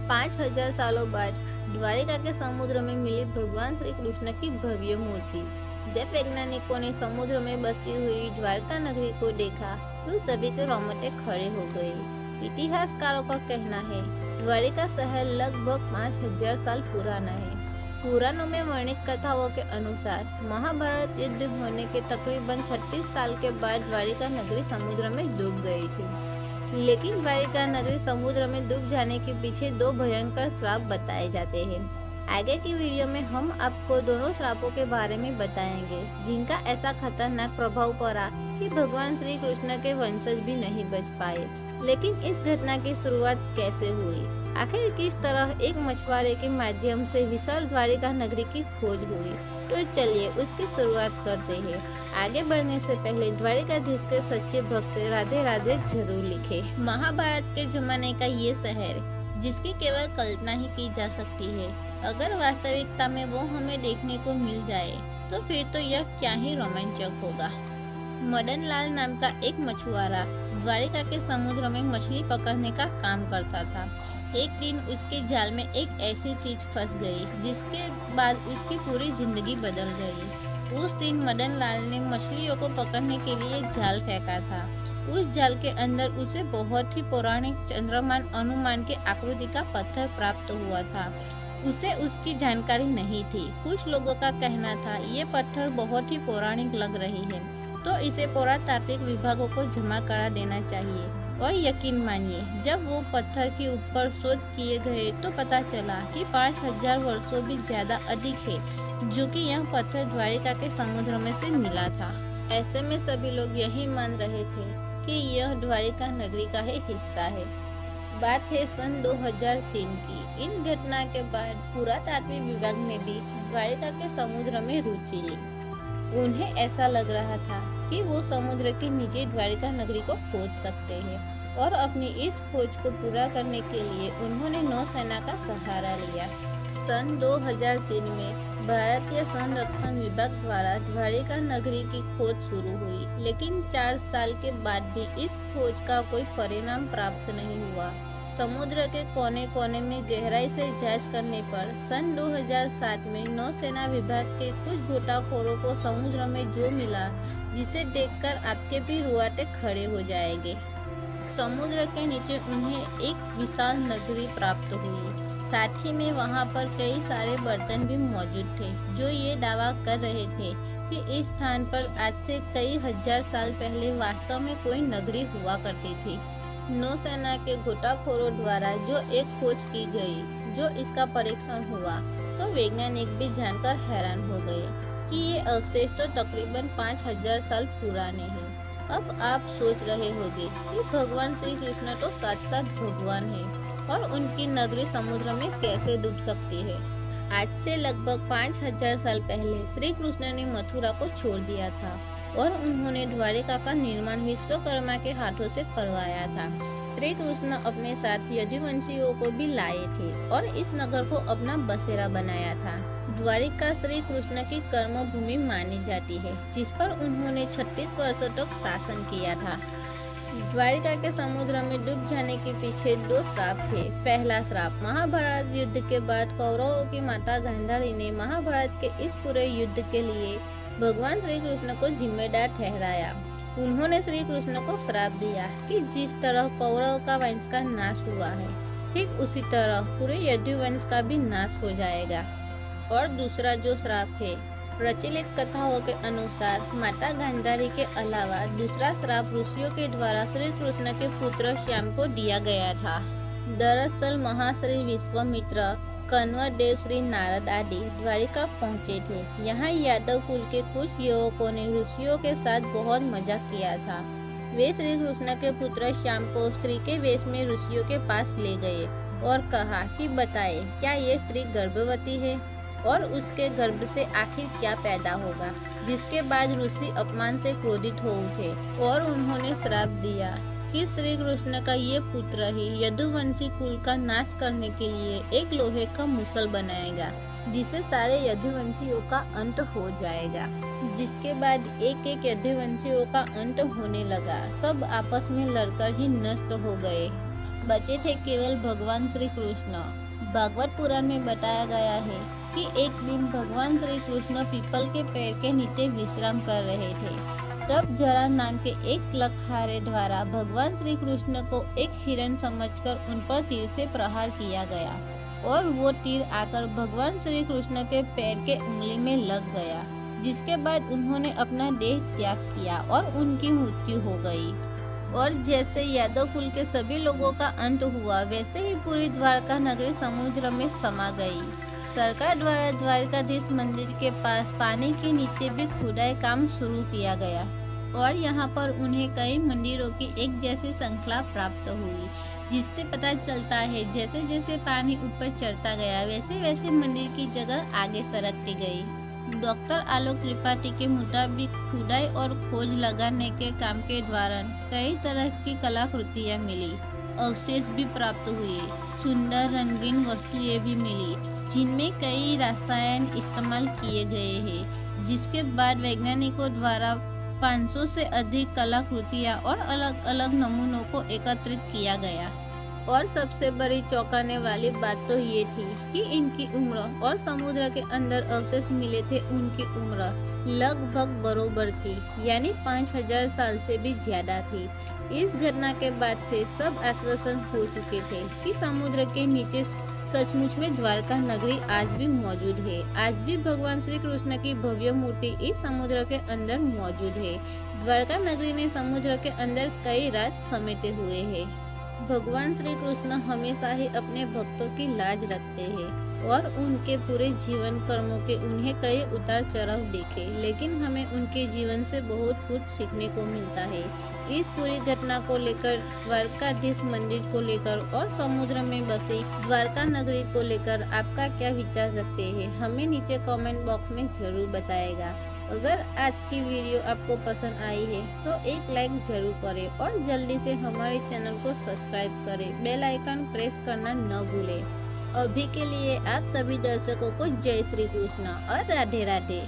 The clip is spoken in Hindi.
5000 सालों बाद द्वारिका के समुद्र में मिली भगवान श्री कृष्ण की भव्य मूर्ति। जब वैज्ञानिकों ने समुद्र में बसी हुई द्वारका नगरी को देखा तो सभी के रोंगटे खड़े हो गए। इतिहासकारों का कहना है द्वारिका शहर लगभग 5000 साल पुराना है। पुराणों में वर्णित कथाओं के अनुसार महाभारत युद्ध होने के तकरीबन 36 साल के बाद द्वारिका नगरी समुद्र में डूब गई थी। लेकिन द्वारिका नगरी समुद्र में डूब जाने के पीछे दो भयंकर श्राप बताए जाते हैं। आगे की वीडियो में हम आपको दोनों श्रापों के बारे में बताएंगे जिनका ऐसा खतरनाक प्रभाव पड़ा कि भगवान श्री कृष्ण के वंशज भी नहीं बच पाए। लेकिन इस घटना की शुरुआत कैसे हुई, आखिर किस तरह एक मछुआरे के माध्यम से विशाल द्वारिका नगरी की खोज हुई, तो चलिए उसकी शुरुआत करते हैं। आगे बढ़ने से पहले द्वारिकाधीश के सच्चे भक्त राधे राधे जरूर लिखे। महाभारत के जमाने का ये शहर जिसकी केवल कल्पना ही की जा सकती है, अगर वास्तविकता में वो हमें देखने को मिल जाए तो फिर तो यह क्या ही रोमांचक होगा। मदन लाल नाम का एक मछुआरा द्वारिका के समुद्र में मछली पकड़ने का काम करता था। एक दिन उसके जाल में एक ऐसी चीज फंस गई जिसके बाद उसकी पूरी जिंदगी बदल गई। उस दिन मदन लाल ने मछलियों को पकड़ने के लिए जाल फेंका था। उस जाल के अंदर उसे बहुत ही पौराणिक चंद्रमान अनुमान के आकृति का पत्थर प्राप्त हुआ था। उसे उसकी जानकारी नहीं थी। कुछ लोगों का कहना था ये पत्थर बहुत ही पौराणिक लग रही है तो इसे पुरातात्विक विभागों को जमा करा देना चाहिए। और यकीन मानिए जब वो पत्थर के ऊपर शोध किए गए तो पता चला कि 5000 वर्षों भी ज्यादा अधिक है जो कि यह पत्थर द्वारिका के समुद्र में से मिला था। ऐसे में सभी लोग यही मान रहे थे कि यह द्वारिका नगरी का ही हिस्सा है। बात है सन 2003 की। इन घटना के बाद पुरातात्विक विभाग ने भी द्वारिका के समुद्र में रुचि ली। उन्हें ऐसा लग रहा था कि वो समुद्र के नीचे द्वारिका नगरी को खोज सकते हैं और अपनी इस खोज को पूरा करने के लिए उन्होंने नौसेना का सहारा लिया। सन 2003 में भारतीय संरक्षण विभाग द्वारा द्वारिका नगरी की खोज शुरू हुई, लेकिन 4 साल के बाद भी इस खोज का कोई परिणाम प्राप्त नहीं हुआ। समुद्र के कोने कोने में गहराई से जांच करने पर सन 2007 में नौसेना विभाग के कुछ गोताखोरों को समुद्र में जो मिला जिसे देखकर आपके भी रुआटे खड़े हो जाएंगे। समुद्र के नीचे उन्हें एक विशाल नगरी प्राप्त हुई। साथ ही में वहां पर कई सारे बर्तन भी मौजूद थे जो ये दावा कर रहे थे कि इस स्थान पर आज से कई हजार साल पहले वास्तव में कोई नगरी हुआ करती थी। नौसेना के गोताखोरों द्वारा जो एक खोज की गई, जो इसका परीक्षण हुआ, तो वैज्ञानिक भी जानकर हैरान हो गए कि ये अवशेष तो तकरीबन 5000 साल पुराने हैं। अब आप सोच रहे होंगे कि भगवान श्री कृष्ण तो साक्षात भगवान है और उनकी नगरी समुद्र में कैसे डूब सकती है। आज से लगभग 5000 साल पहले श्री कृष्ण ने मथुरा को छोड़ दिया था और उन्होंने द्वारिका का निर्माण विश्वकर्मा के हाथों से करवाया था। श्री कृष्ण अपने साथ यदुवंशियों को भी लाए थे और इस नगर को अपना बसेरा बनाया था। द्वारिका श्री कृष्ण की कर्म भूमि मानी जाती है जिस पर उन्होंने 36 वर्षों तक शासन किया था। द्वारिका के समुद्र में डूब जाने के पीछे दो श्राप थे। पहला श्राप, महाभारत युद्ध के बाद कौरवों की माता गांधारी ने महाभारत के इस पूरे युद्ध के लिए भगवान श्री कृष्ण को जिम्मेदार ठहराया। उन्होंने श्री कृष्ण को श्राप दिया कि जिस तरह कौरव का वंश का नाश हुआ है ठीक उसी तरह पूरे यदुवंश का भी नाश हो जाएगा। और दूसरा जो श्राप है, प्रचलित कथाओं के अनुसार माता गांधारी के अलावा दूसरा श्राप ऋषियों के द्वारा श्री कृष्ण के पुत्र श्याम को दिया गया था। दरअसल महाश्री विश्वामित्र, कण्व देव, श्री नारद आदि द्वारिका पहुंचे थे। यहाँ यादव कुल के कुछ युवकों ने ऋषियों के साथ बहुत मजाक किया था। वे श्री कृष्ण के पुत्र श्याम को स्त्री के वेश में ऋषियों के पास ले गए और कहा कि बताए क्या ये स्त्री गर्भवती है और उसके गर्भ से आखिर क्या पैदा होगा। जिसके बाद ऋषि अपमान से क्रोधित हो उठे और उन्होंने श्राप दिया कि श्री कृष्ण का ये पुत्र ही यदुवंशी कुल का नाश करने के लिए एक लोहे का मुसल बनाएगा जिससे सारे यदुवंशियों का अंत हो जाएगा। जिसके बाद एक एक यदुवंशियों का अंत होने लगा। सब आपस में लड़कर ही नष्ट हो गए। बचे थे केवल भगवान श्री कृष्ण। भागवत पुराण में बताया गया है कि एक दिन भगवान श्री कृष्ण पीपल के पेड़ के नीचे विश्राम कर रहे थे। तब जरा नाम के एक लकहारे द्वारा भगवान श्री कृष्ण को एक हिरण समझकर उन पर तीर से प्रहार किया गया और वो तीर आकर भगवान श्री कृष्ण के पैर के उंगली में लग गया, जिसके बाद उन्होंने अपना देह त्याग किया और उनकी मृत्यु हो गई। और जैसे यादव कुल के सभी लोगों का अंत हुआ, वैसे ही पूरी द्वारका नगरी समुद्र में समा गई। सरकार द्वारा द्वारकाधीश मंदिर के पास पानी के नीचे भी खुदाई काम शुरू किया गया और यहाँ पर उन्हें कई मंदिरों की एक जैसी श्रृंखला प्राप्त हुई, जिससे पता चलता है जैसे जैसे पानी ऊपर चढ़ता गया वैसे वैसे मंदिर की जगह आगे सरकती गई। डॉक्टर आलोक त्रिपाठी के मुताबिक खुदाई और खोज लगाने के काम के दौरान कई तरह की कलाकृतियाँ मिली, अवशेष भी प्राप्त हुए, सुंदर रंगीन वस्तुएं भी मिली जिनमें कई रसायन इस्तेमाल किए गए हैं, जिसके बाद वैज्ञानिकों द्वारा 500 से अधिक कलाकृतियाँ और अलग अलग नमूनों को एकत्रित किया गया। और सबसे बड़ी चौंकाने वाली बात तो ये थी कि इनकी उम्र और समुद्र के अंदर अवशेष मिले थे उनकी उम्र लगभग बरोबर थी, यानी 5000 साल से भी ज्यादा थी। इस घटना के बाद से सब आश्वासन हो चुके थे कि समुद्र के नीचे सचमुच में द्वारका नगरी आज भी मौजूद है। आज भी भगवान श्री कृष्ण की भव्य मूर्ति इस समुद्र के अंदर मौजूद है। द्वारका नगरी ने समुद्र के अंदर कई राज समेटे हुए हैं। भगवान श्री कृष्ण हमेशा ही अपने भक्तों की लाज रखते हैं और उनके पूरे जीवन कर्मों के उन्हें कई उतार चढ़ाव दिखे, लेकिन हमें उनके जीवन से बहुत कुछ सीखने को मिलता है। इस पूरी घटना को लेकर, द्वारकाधीश मंदिर को लेकर और समुद्र में बसी द्वारका नगरी को लेकर आपका क्या विचार रखते हैं, हमें नीचे कमेंट बॉक्स में जरूर बताएगा। अगर आज की वीडियो आपको पसंद आई है तो एक लाइक जरूर करें और जल्दी से हमारे चैनल को सब्सक्राइब करें, बेल आइकन प्रेस करना न भूलें। अभी के लिए आप सभी दर्शकों को जय श्री कृष्ण और राधे राधे।